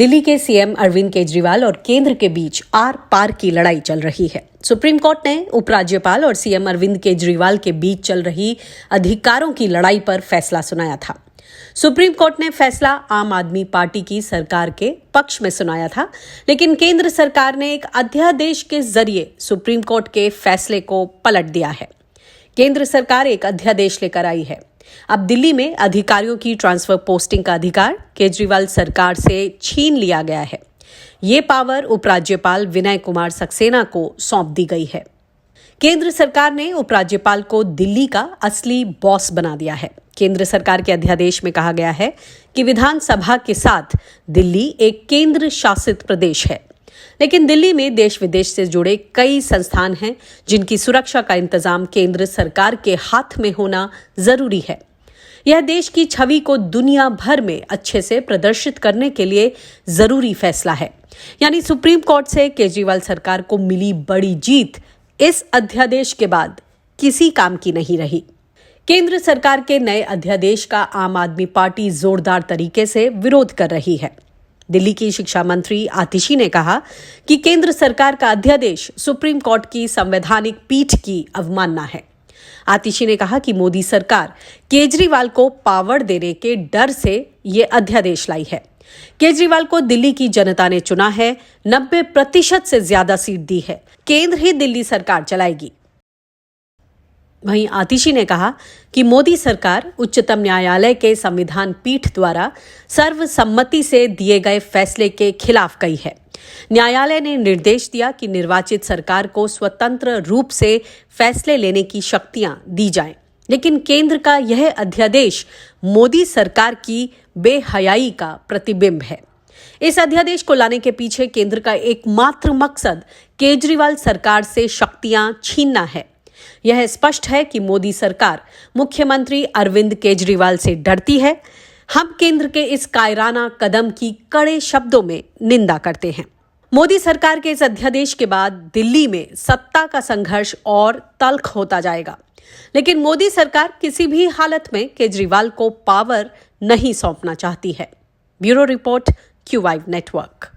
दिल्ली के सीएम अरविंद केजरीवाल और केंद्र के बीच आर पार की लड़ाई चल रही है। सुप्रीम कोर्ट ने उपराज्यपाल और सीएम अरविंद केजरीवाल के बीच चल रही अधिकारों की लड़ाई पर फैसला सुनाया था। सुप्रीम कोर्ट ने फैसला आम आदमी पार्टी की सरकार के पक्ष में सुनाया था, लेकिन केंद्र सरकार ने एक अध्यादेश के जरिए सुप्रीम कोर्ट के फैसले को पलट दिया है। केंद्र सरकार एक अध्यादेश लेकर आई है। अब दिल्ली में अधिकारियों की ट्रांसफर पोस्टिंग का अधिकार केजरीवाल सरकार से छीन लिया गया है। ये पावर उपराज्यपाल विनय कुमार सक्सेना को सौंप दी गई है। केंद्र सरकार ने उपराज्यपाल को दिल्ली का असली बॉस बना दिया है। केंद्र सरकार के अध्यादेश में कहा गया है कि विधानसभा के साथ दिल्ली एक केंद्र शासित प्रदेश है, लेकिन दिल्ली में देश विदेश से जुड़े कई संस्थान हैं जिनकी सुरक्षा का इंतजाम केंद्र सरकार के हाथ में होना जरूरी है। यह देश की छवि को दुनिया भर में अच्छे से प्रदर्शित करने के लिए जरूरी फैसला है। यानी सुप्रीम कोर्ट से केजरीवाल सरकार को मिली बड़ी जीत इस अध्यादेश के बाद किसी काम की नहीं रही। केंद्र सरकार के नए अध्यादेश का आम आदमी पार्टी जोरदार तरीके से विरोध कर रही है। दिल्ली की शिक्षा मंत्री आतिशी ने कहा कि केंद्र सरकार का अध्यादेश सुप्रीम कोर्ट की संवैधानिक पीठ की अवमानना है। आतिशी ने कहा कि मोदी सरकार केजरीवाल को पावर देने के डर से ये अध्यादेश लाई है। केजरीवाल को दिल्ली की जनता ने चुना है, 90% से ज्यादा सीट दी है। केंद्र ही दिल्ली सरकार चलाएगी। वहीं आतिशी ने कहा कि मोदी सरकार उच्चतम न्यायालय के संविधान पीठ द्वारा सर्वसम्मति से दिए गए फैसले के खिलाफ गई है। न्यायालय ने निर्देश दिया कि निर्वाचित सरकार को स्वतंत्र रूप से फैसले लेने की शक्तियां दी जाएं, लेकिन केंद्र का यह अध्यादेश मोदी सरकार की बेहयाई का प्रतिबिंब है। इस अध्यादेश को लाने के पीछे केंद्र का एकमात्र मकसद केजरीवाल सरकार से शक्तियां छीनना है। यह स्पष्ट है कि मोदी सरकार मुख्यमंत्री अरविंद केजरीवाल से डरती है। हम केंद्र के इस कायराना कदम की कड़े शब्दों में निंदा करते हैं। मोदी सरकार के इस अध्यादेश के बाद दिल्ली में सत्ता का संघर्ष और तल्ख होता जाएगा, लेकिन मोदी सरकार किसी भी हालत में केजरीवाल को पावर नहीं सौंपना चाहती है। Bureau report, Q5 network.